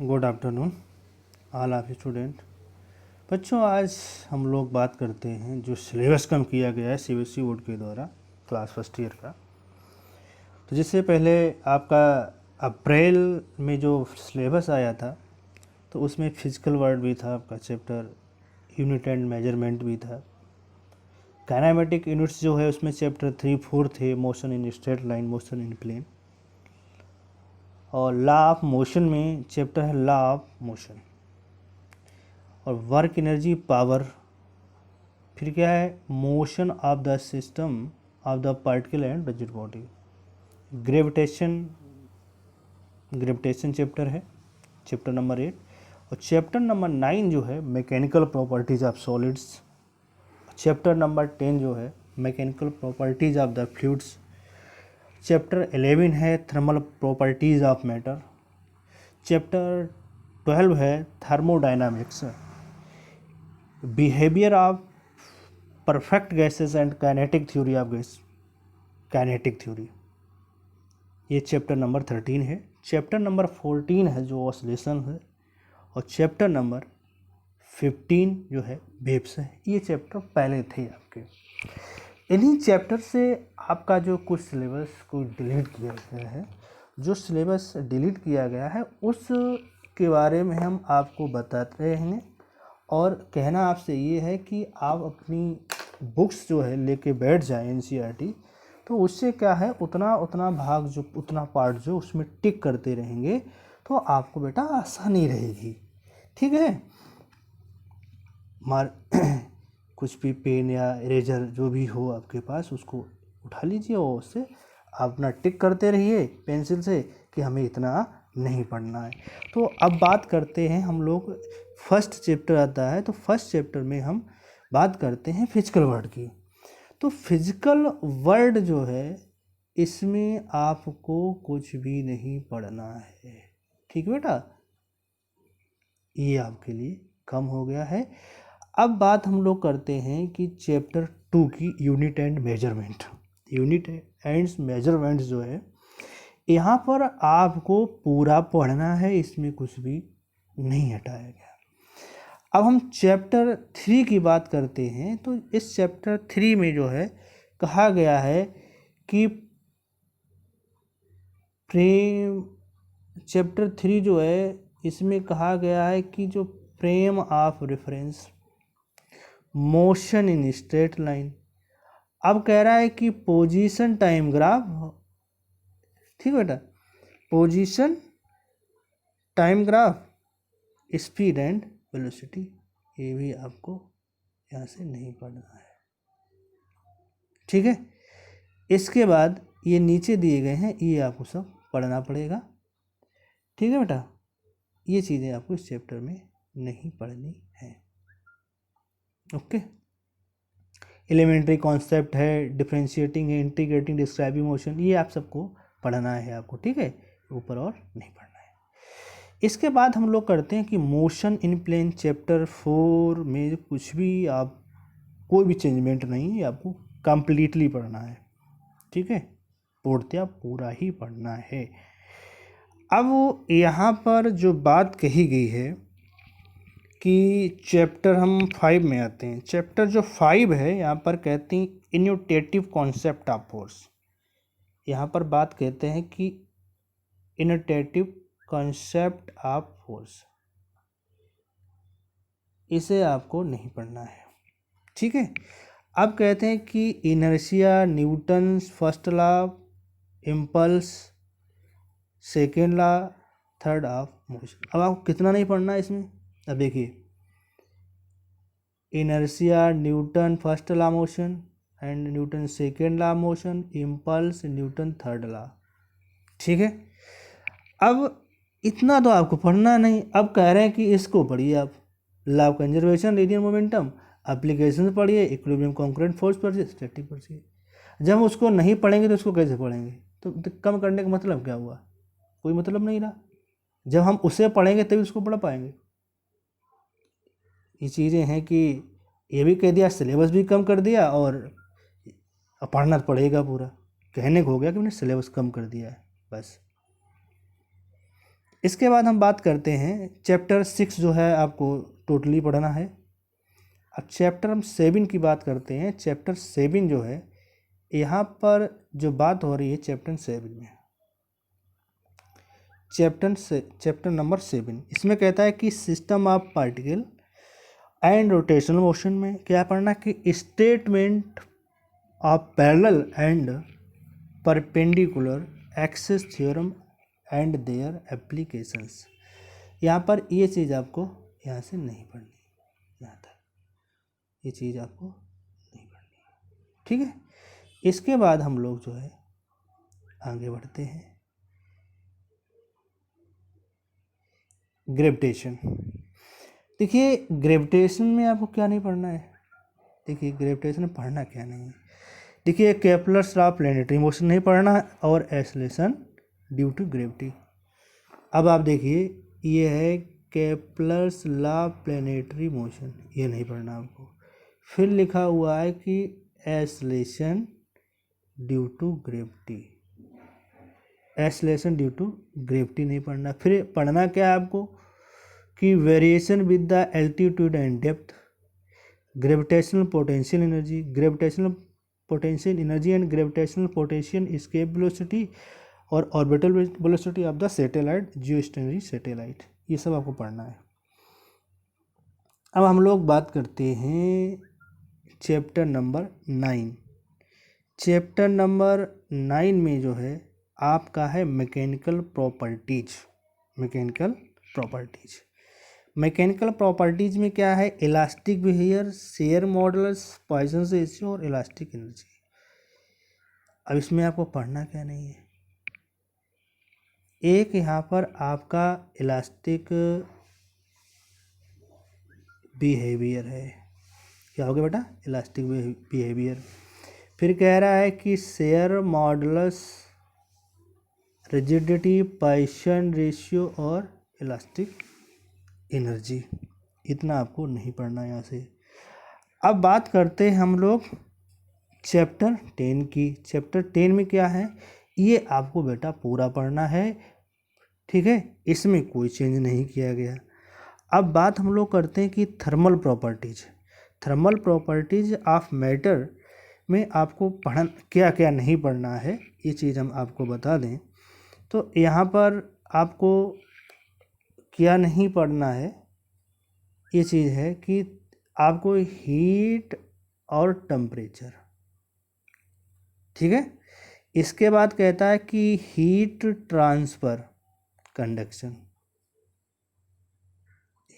Good afternoon all of student. बच्चों, आज हम लोग बात करते हैं जो सिलेबस कम किया गया है सीबीएसई बोर्ड के द्वारा क्लास फर्स्ट ईयर का। तो जिससे पहले आपका अप्रैल में जो सिलेबस आया था तो उसमें फिजिकल वर्ड भी था, आपका चैप्टर यूनिट एंड मेजरमेंट भी था। काइनेमेटिक यूनिट्स जो है उसमें चैप्टर 3-4 थे, motion in straight line, motion in plane. और लॉ ऑफ मोशन में चैप्टर है लॉ ऑफ मोशन। और वर्क एनर्जी पावर, फिर क्या है motion of the system of the particle and rigid body. Gravitation chapter है, चैप्टर नंबर 8। और chapter number 9 जो है mechanical properties of solids. Chapter number 10 जो है mechanical properties of the fluids. Chapter 11 है thermal properties of matter. Chapter 12 है thermodynamics, behaviour of perfect gases and kinetic theory of gas, kinetic theory. ये chapter number 13 है। Chapter number 14 है जो oscillation है। और चैप्टर नंबर 15 जो है वेव्स है। ये चैप्टर पहले थे आपके। इन्हीं चैप्टर से आपका जो कुछ सिलेबस को डिलीट किया गया है, जो सिलेबस डिलीट किया गया है उसके बारे में हम आपको बताते हैं। और कहना आपसे ये है कि आप अपनी बुक्स जो है लेके बैठ जाएं एनसीईआरटी, तो उससे क्या है उतना भाग जो उतना पार्ट जो उसमें टिक करते रहेंगे तो आपको बेटा आसानी रहेगी। ठीक है, कुछ भी पेन या इरेजर जो भी हो आपके पास उसको उठा लीजिए और उससे आप अपना टिक करते रहिए पेंसिल से कि हमें इतना नहीं पढ़ना है। तो अब बात करते हैं हम लोग, फर्स्ट चैप्टर आता है तो फर्स्ट चैप्टर में हम बात करते हैं फिजिकल वर्ड की। तो फिजिकल वर्ड जो है इसमें आपको कुछ भी नहीं पढ़ना है। ठीक बेटा, ये आपके लिए कम हो गया है। अब बात हम लोग करते हैं कि चैप्टर 2 की unit and measurement. Unit and measurement जो है यहाँ पर आपको पूरा पढ़ना है, इसमें कुछ भी नहीं हटाया गया। अब हम चैप्टर 3 की बात करते हैं तो इस चैप्टर 3 में जो है कहा गया है कि फ्रेम, चैप्टर 3 जो है इसमें कहा गया है कि जो frame of reference, motion in straight line. अब कह रहा है कि पोजीशन टाइम ग्राफ, ठीक बेटा, position time graph, speed and velocity, ये भी आपको यहाँ से नहीं पढ़ना है। ठीक है, इसके बाद ये नीचे दिए गए हैं, ये आपको सब पढ़ना पड़ेगा। ठीक है बेटा, ये चीज़ें आपको इस चैप्टर में नहीं पढ़नी है। ओके, एलिमेंट्री कॉन्सेप्ट है, डिफरेंशिएटिंग है, इंटीग्रेटिंग, डिस्क्राइबिंग मोशन, ये आप सबको पढ़ना है आपको। ठीक है, ऊपर और नहीं पढ़ना है। इसके बाद हम लोग करते हैं कि मोशन इन प्लेन, चैप्टर 4 में कुछ भी आप कोई भी चेंजमेंट नहीं है, आपको कंप्लीटली पढ़ना है। ठीक है, पूर्णतया पूरा ही पढ़ना है। अब यहाँ पर जो बात कही गई है कि चैप्टर हम 5 में आते हैं। चैप्टर जो 5 है यहाँ पर कहते हैं इन्यूटेटिव कॉन्सेप्ट ऑफ फोर्स। यहाँ पर बात कहते हैं कि इन्यूटेटिव कॉन्सेप्ट ऑफ फोर्स, इसे आपको नहीं पढ़ना है। ठीक है, अब कहते हैं कि inertia, Newton first law, impulse second law, third of motion. अब आपको कितना नहीं पढ़ना है इसमें, अब देखिए, inertia, Newton first law motion and Newton second law motion, impulse, Newton third law. ठीक है, अब इतना तो आपको पढ़ना नहीं। अब कह रहे हैं कि इसको पढ़िए आप, law of conservation, radial momentum, application पढ़िए, इक्विलिब्रियम कॉन्करेंट फोर्स पढ़िए, स्टैटिक पढ़िए। जब हम उसको नहीं पढ़ेंगे तो उसको कैसे पढ़ेंगे? तो कम करने का मतलब क्या हुआ? कोई मतलब नहीं रहा। जब हम उसे पढ़ेंगे तभी उसको पढ़ पाएंगे। ये चीज़ें हैं कि ये भी कह दिया, सिलेबस भी कम कर दिया और पढ़ना पड़ेगा पूरा। कहने को हो गया कि मैंने सिलेबस कम कर दिया है बस। इसके बाद हम बात करते हैं चैप्टर 6 जो है आपको टोटली पढ़ना है। अब चैप्टर हम 7 की बात करते हैं। चैप्टर 7 जो है, यहाँ पर जो बात हो रही है चैप्टर 7 में, चैप्टर नंबर 7, इसमें कहता है कि system of particle and rotational motion में क्या पढ़ना कि statement of parallel and perpendicular axis theorem and their applications. यहाँ पर ये चीज़ आपको यहाँ से नहीं पढ़नी, यहाँ तक ये चीज़ आपको नहीं पढ़नी है, ठीक है। इसके बाद हम लोग जो है आगे बढ़ते हैं। ग्रेविटेशन। देखिए ग्रेविटेशन में आपको क्या नहीं पढ़ना है, देखिए ग्रेविटेशन में पढ़ना क्या नहीं है। देखिए Kepler's law of planetary motion नहीं पढ़ना है और एक्सेलरेशन ड्यू टू ग्रेविटी। अब आप देखिए ये है Kepler's law of planetary motion, ये नहीं पढ़ना आपको। फिर लिखा हुआ है कि acceleration due to gravity, acceleration due to gravity नहीं पढ़ना। फिर पढ़ना क्या है आपको कि variation with the altitude and depth, gravitational potential energy, gravitational potential energy and gravitational potential escape velocity और orbital velocity of the satellite geostationary satellite, ये सब आपको पढ़ना है। अब हम लोग बात करते हैं चैप्टर नंबर 9। चैप्टर नंबर 9 में जो है आपका है mechanical properties. Mechanical properties, mechanical properties में क्या है, elastic behaviour, share modulus, Poisson ratio और इलास्टिक एनर्जी। अब इसमें आपको पढ़ना क्या नहीं है, एक यहाँ पर आपका इलास्टिक बिहेवियर है, क्या हो गया बेटा, इलास्टिक बिहेवियर। फिर कह रहा है कि share modulus, rigidity, Poisson ratio और इलास्टिक एनर्जी, इतना आपको नहीं पढ़ना यहाँ से। अब बात करते हैं हम लोग चैप्टर 10 की। चैप्टर 10 में क्या है, ये आपको बेटा पूरा पढ़ना है, ठीक है, इसमें कोई चेंज नहीं किया गया। अब बात हम लोग करते हैं कि thermal properties. Thermal properties of matter में आपको पढ़ना क्या क्या नहीं पढ़ना है, ये चीज़ हम आपको बता दें। तो यहाँ पर आपको क्या नहीं पढ़ना है, ये चीज़ है कि आपको हीट और टेम्परेचर, ठीक है। इसके बाद कहता है कि heat transfer conduction,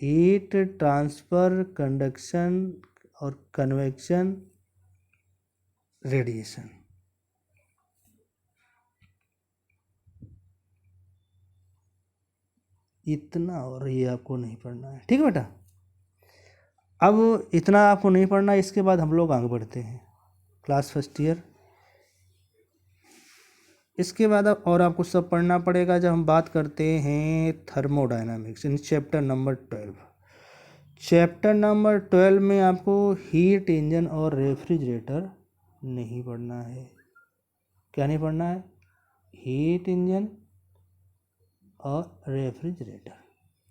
heat transfer conduction और कन्वेक्शन रेडिएशन, इतना, और ये आपको नहीं पढ़ना है, ठीक है बेटा। अब इतना आपको नहीं पढ़ना, इसके बाद हम लोग आगे बढ़ते हैं क्लास फर्स्ट ईयर। इसके बाद अब और आपको सब पढ़ना पड़ेगा जब हम बात करते हैं thermodynamics in chapter number 12। Chapter number 12 में आपको हीट इंजन और रेफ्रिजरेटर नहीं पढ़ना है। क्या नहीं पढ़ना है, हीट इंजन और रेफ्रिजरेटर,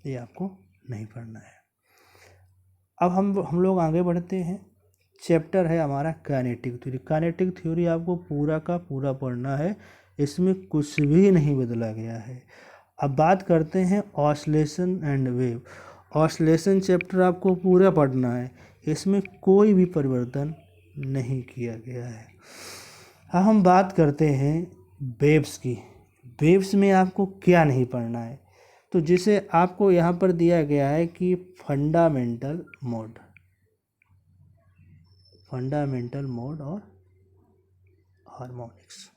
ये आपको नहीं पढ़ना है। अब हम लोग आगे बढ़ते हैं। चैप्टर है हमारा काइनेटिक थ्योरी। काइनेटिक थ्योरी आपको पूरा का पूरा पढ़ना है, इसमें कुछ भी नहीं बदला गया है। अब बात करते हैं oscillation and wave. Oscillation chapter आपको पूरा पढ़ना है, इसमें कोई भी परिवर्तन नहीं किया गया है। अब हम बात करते हैं वेव्स की। वेव्स में आपको क्या नहीं पढ़ना है, तो जिसे आपको यहाँ पर दिया गया है कि फंडामेंटल मोड, फंडामेंटल मोड और हार्मोनिक्स,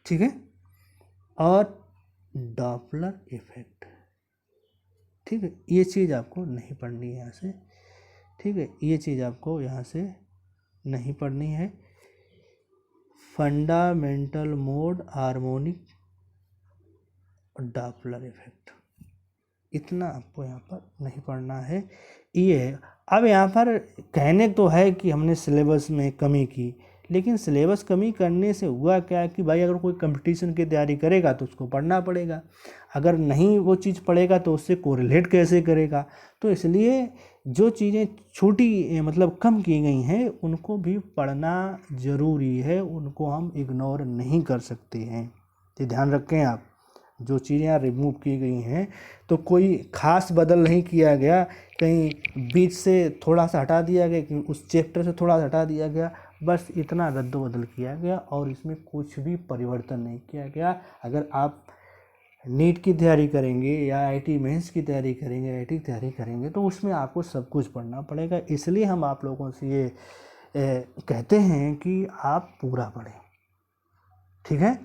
ठीक है, और डॉपलर इफेक्ट, ठीक है, ये चीज़ आपको नहीं पढ़नी है यहाँ से, ठीक है, ये चीज़ आपको यहाँ से नहीं पढ़नी है। फंडामेंटल मोड, हार्मोनिक और डॉपलर इफेक्ट, इतना आपको यहाँ पर नहीं पढ़ना है, ये है। अब यहाँ पर कहने तो है कि हमने सिलेबस में कमी की, लेकिन सिलेबस कमी करने से हुआ क्या कि भाई अगर कोई कंपटीशन की तैयारी करेगा तो उसको पढ़ना पड़ेगा, अगर नहीं वो चीज़ पढ़ेगा तो उससे कोरिलेट कैसे करेगा। तो इसलिए जो चीज़ें छोटी मतलब कम की गई हैं उनको भी पढ़ना ज़रूरी है, उनको हम इग्नोर नहीं कर सकते हैं। तो ध्यान रखें आप, जो चीज़ें यहाँ रिमूव की गई हैं तो कोई ख़ास बदल नहीं किया गया, कहीं बीच से थोड़ा सा हटा दिया गया कि उस चैप्टर से थोड़ा सा हटा दिया गया, बस इतना रद्द-बदल किया गया और इसमें कुछ भी परिवर्तन नहीं किया गया। अगर आप नीट की तैयारी करेंगे या आईआईटी मेंस की तैयारी करेंगे, आईआईटी की तैयारी करेंगे तो उसमें आपको सब कुछ पढ़ना पड़ेगा। इसलिए हम आप लोगों से ये कहते हैं कि आप पूरा पढ़ें, ठीक है।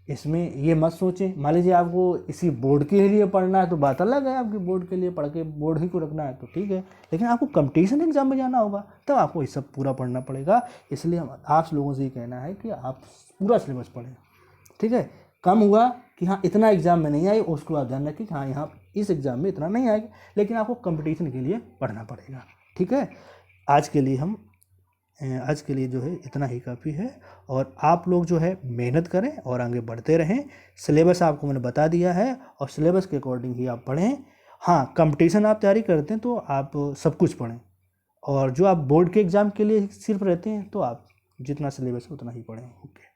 इसमें ये मत सोचें, मान लीजिए आपको इसी बोर्ड के लिए पढ़ना है तो बात अलग है, आपकी बोर्ड के लिए पढ़ के बोर्ड ही को रखना है तो ठीक है, लेकिन आपको कंपटीशन एग्जाम में जाना होगा तब आपको ये सब पूरा पढ़ना पड़ेगा। इसलिए हम आप लोगों से ये कहना है कि आप पूरा सिलेबस पढ़ें, ठीक है। कम हुआ कि हाँ इतना एग्जाम में नहीं आई, उसको आप ध्यान रखें कि हाँ यहाँ इस एग्जाम में इतना नहीं आएगा, लेकिन आपको कंपटीशन के लिए पढ़ना पड़ेगा, ठीक है। आज के लिए जो है इतना ही काफ़ी है, और आप लोग जो है मेहनत करें और आगे बढ़ते रहें। सिलेबस आपको मैंने बता दिया है और सिलेबस के अकॉर्डिंग ही आप पढ़ें। हाँ, कंपटीशन आप तैयारी करते हैं तो आप सब कुछ पढ़ें, और जो आप बोर्ड के एग्ज़ाम के लिए सिर्फ रहते हैं तो आप जितना सिलेबस है उतना ही पढ़ें। ओके।